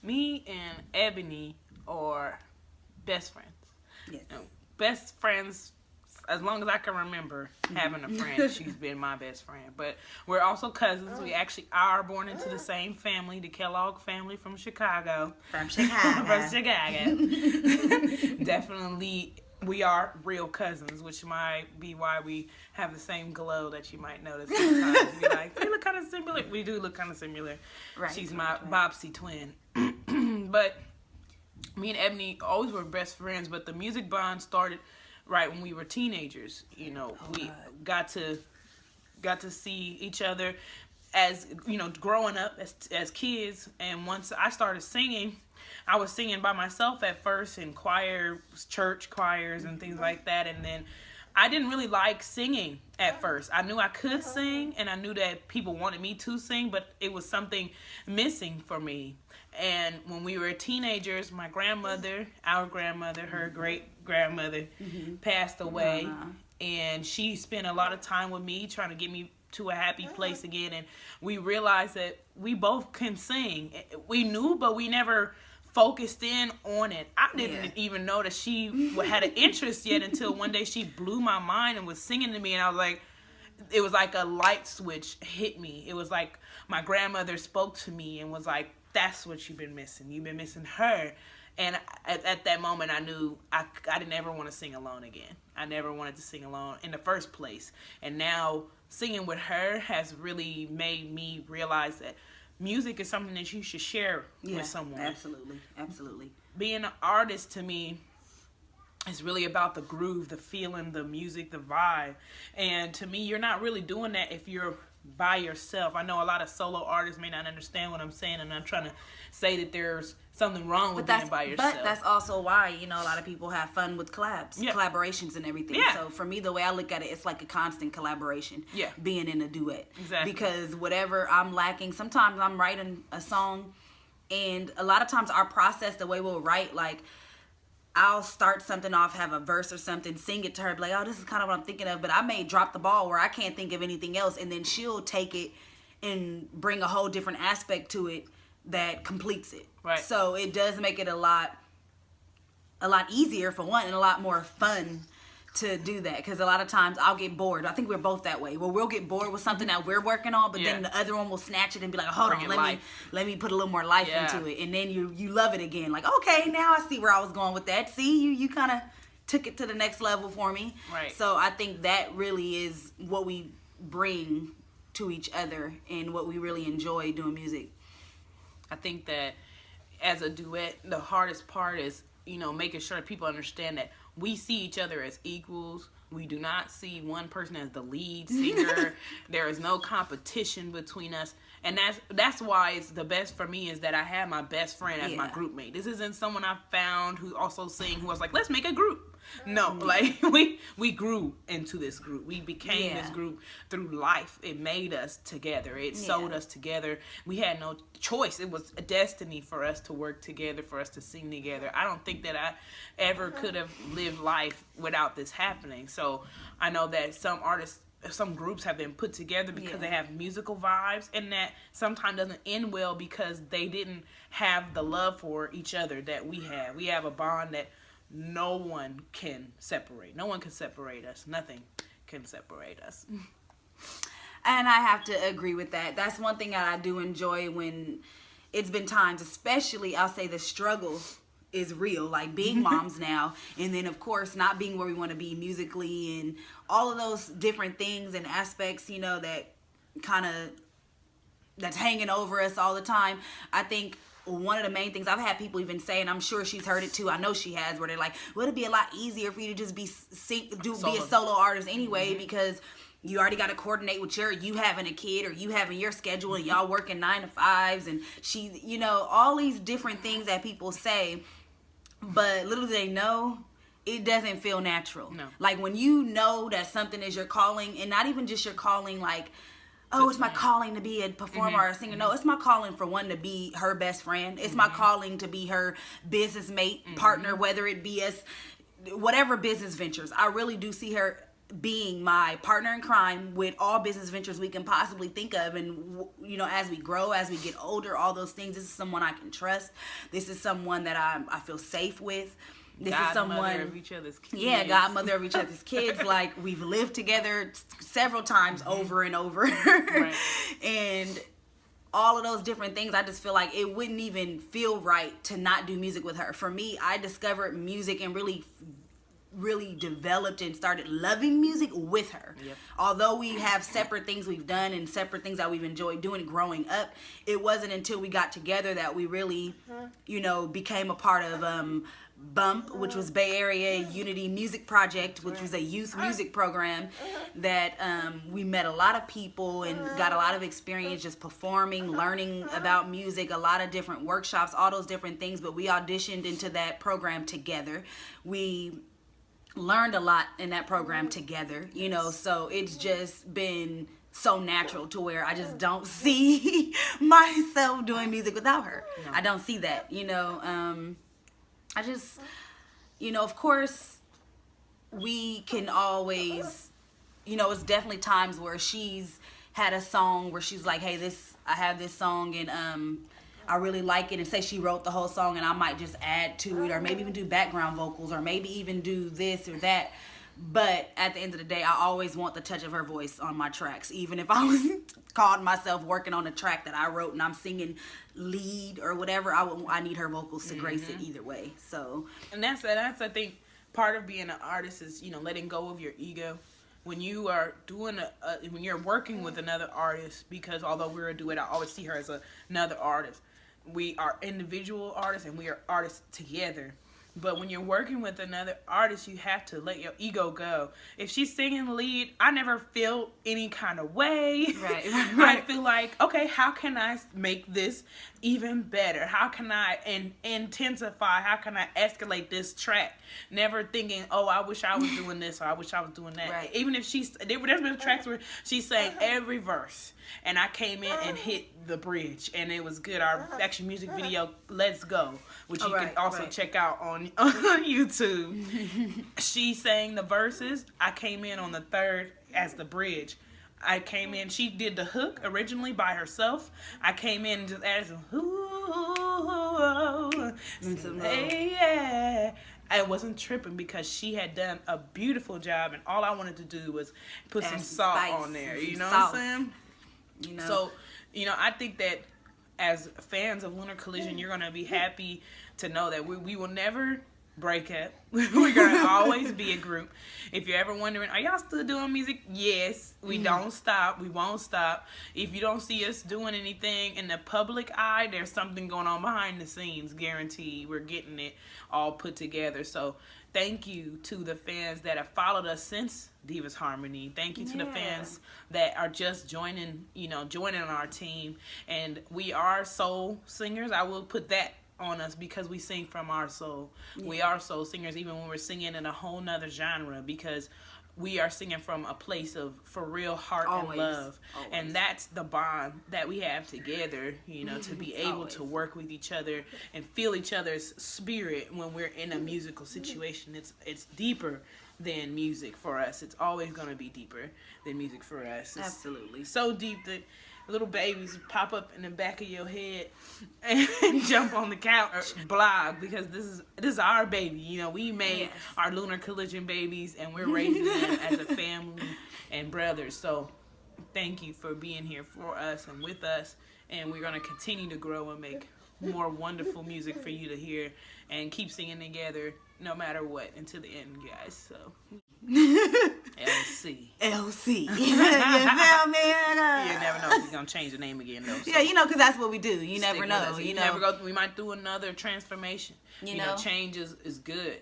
Me and Ebonee are best friends. Yes. Best friends as long as I can remember having a friend. She's been my best friend. But we're also cousins. We actually are born into the same family, the Kellogg family from Chicago. From Chicago. From Chicago. Definitely, we are real cousins, which might be why we have the same glow that you might notice sometimes. Be like, we look kind of similar. We do look kind of similar. Right. She's my Bobsy twin. But me and Ebonee always were best friends, but the music bond started right when we were teenagers. You know, we got to see each other as, you know, growing up as kids. And once I started singing, I was singing by myself at first in church choirs and things like that. And then I didn't really like singing at first. I knew I could sing and I knew that people wanted me to sing, but it was something missing for me. And when we were teenagers, my grandmother, our grandmother, her great grandmother passed away. And she spent a lot of time with me trying to get me to a happy place again. And we realized that we both can sing. We knew, but we never focused in on it. I didn't even know that she had an interest yet until one day she blew my mind and was singing to me. And I was like, it was like a light switch hit me. It was like my grandmother spoke to me and was like, that's what you've been missing. You've been missing her. And at that moment, I knew I didn't ever want to sing alone again. I never wanted to sing alone in the first place. And now singing with her has really made me realize that music is something that you should share with someone. Absolutely. Absolutely. Being an artist to me is really about the groove, the feeling, the music, the vibe. And to me, you're not really doing that if you're by yourself. I know a lot of solo artists may not understand what I'm saying, and I'm trying to say that there's something wrong with being by yourself. But that's also why, you know, a lot of people have fun with collaborations and everything. So for me, the way I look at it, it's like a constant collaboration. Being in a duet. Exactly. Because whatever I'm lacking, sometimes I'm writing a song, and a lot of times our process, the way we'll write, like, I'll start something off, have a verse or something, sing it to her, be like, oh, this is kind of what I'm thinking of, but I may drop the ball where I can't think of anything else, and then she'll take it and bring a whole different aspect to it that completes it. Right. So it does make it a lot easier for one, and a lot more fun to do that, because a lot of times I'll get bored. I think we're both that way. Well, we'll get bored with something that we're working on, but then the other one will snatch it and be like, hold on, let me put a little more life into it, and then you love it again. Like, okay, now I see where I was going with that. See, you kind of took it to the next level for me. Right. So I think that really is what we bring to each other and what we really enjoy doing music. I think that as a duet, the hardest part is, you know, making sure people understand that we see each other as equals. We do not see one person as the lead singer. There is no competition between us. And that's why it's the best for me is that I have my best friend as my group mate. This isn't someone I found who also sing, who was like, let's make a group. No, like we grew into this group. We became this group through life. It made us together. It sewed us together. We had no choice. It was a destiny for us to work together, for us to sing together. I don't think that I ever could have lived life without this happening. So I know that some artists, some groups have been put together because they have musical vibes, and that sometimes doesn't end well because they didn't have the love for each other that we have. We have a bond that no one can separate. No one can separate us. Nothing can separate us. And I have to agree with that. That's one thing that I do enjoy when it's been times, especially I'll say the struggle is real, like being moms now, and then of course not being where we want to be musically and all of those different things and aspects, you know, that kind of that's hanging over us all the time. I think one of the main things I've had people even say, and I'm sure she's heard it too, I know she has, where they're like, well, it'd be a lot easier for you to just be a solo artist anyway, because you already got to coordinate with you having a kid, or you having your schedule, and y'all working 9 to 5s, and she, you know, all these different things that people say, but little do they know, it doesn't feel natural. No. Like when you know that something is your calling, and not even just your calling, like, oh, it's my calling to be a performer or a singer. No, it's my calling for one to be her best friend. It's my calling to be her business mate, partner, whether it be us, whatever business ventures. I really do see her being my partner in crime with all business ventures we can possibly think of. And, you know, as we grow, as we get older, all those things, this is someone I can trust. This is someone that I feel safe with. This is someone, godmother of each other's kids. Yeah, godmother of each other's kids. Like, we've lived together several times over and over. Right. And all of those different things, I just feel like it wouldn't even feel right to not do music with her. For me, I discovered music and really developed and started loving music with her. Yep. Although we have separate things we've done and separate things that we've enjoyed doing growing up, it wasn't until we got together that we really, you know, became a part of BUMP, which was Bay Area Unity Music Project, which was a youth music program that we met a lot of people and got a lot of experience just performing, learning about music, a lot of different workshops, all those different things. But we auditioned into that program together. We learned a lot in that program together, you know, so it's just been so natural to where I just don't see myself doing music without her. No. I don't see that, you know. I just, you know, of course, we can always, you know, it's definitely times where she's had a song where she's like, hey, I have this song and I really like it, and say she wrote the whole song and I might just add to it, or maybe even do background vocals, or maybe even do this or that. But at the end of the day, I always want the touch of her voice on my tracks. Even if I was caught myself working on a track that I wrote and I'm singing lead or whatever, I need her vocals to grace it either way. So, and that's I think part of being an artist is, you know, letting go of your ego. When you are doing when you're working with another artist, because although we're a duet, I always see her as another artist. We are individual artists and we are artists together. But when you're working with another artist, you have to let your ego go. If she's singing lead, I never feel any kind of way. Right. I feel like, okay, how can I make this even better? How can I intensify? How can I escalate this track? Never thinking, oh, I wish I was doing this or I wish I was doing that. Right. Even if there's been tracks where she sang every verse and I came in and hit the bridge and it was good. Our actual music video, Let's Go, which you can also check out on YouTube. She sang the verses. I came in on the third as the bridge. I came in, she did the hook originally by herself. I came in and just added some hey, yeah. I wasn't tripping because she had done a beautiful job and all I wanted to do was put some salt on there. You know what I'm saying? You know. So, you know, I think that as fans of Lunar Collision, you're going to be happy to know that we will never break up. We're going to always be a group. If you're ever wondering, are y'all still doing music? Yes, we don't stop. We won't stop. If you don't see us doing anything in the public eye, there's something going on behind the scenes. Guaranteed. We're getting it all put together. So thank you to the fans that have followed us since Divas Harmony. Thank you to the fans that are just joining our team. And we are soul singers. I will put that on us because we sing from our soul. We are soul singers even when we're singing in a whole nother genre, because we are singing from a place of for real heart and love. And that's the bond that we have together, you know, to be able to work with each other and feel each other's spirit when we're in a musical situation. It's deeper than music for us. It's always going to be deeper than music for us. It's absolutely so deep that little babies pop up in the back of your head and jump on the couch or blog, because this is our baby. You know, we made our Lunar Collision babies and we're raising them as a family and brothers. So thank you for being here for us and with us, and we're going to continue to grow and make more wonderful music for you to hear and keep singing together no matter what until the end, guys. So LC. You feel me? You never know if he's gonna change the name again, though. So yeah, you know, because that's what we do. You never know. You never go. We might do another transformation. You know, change is good.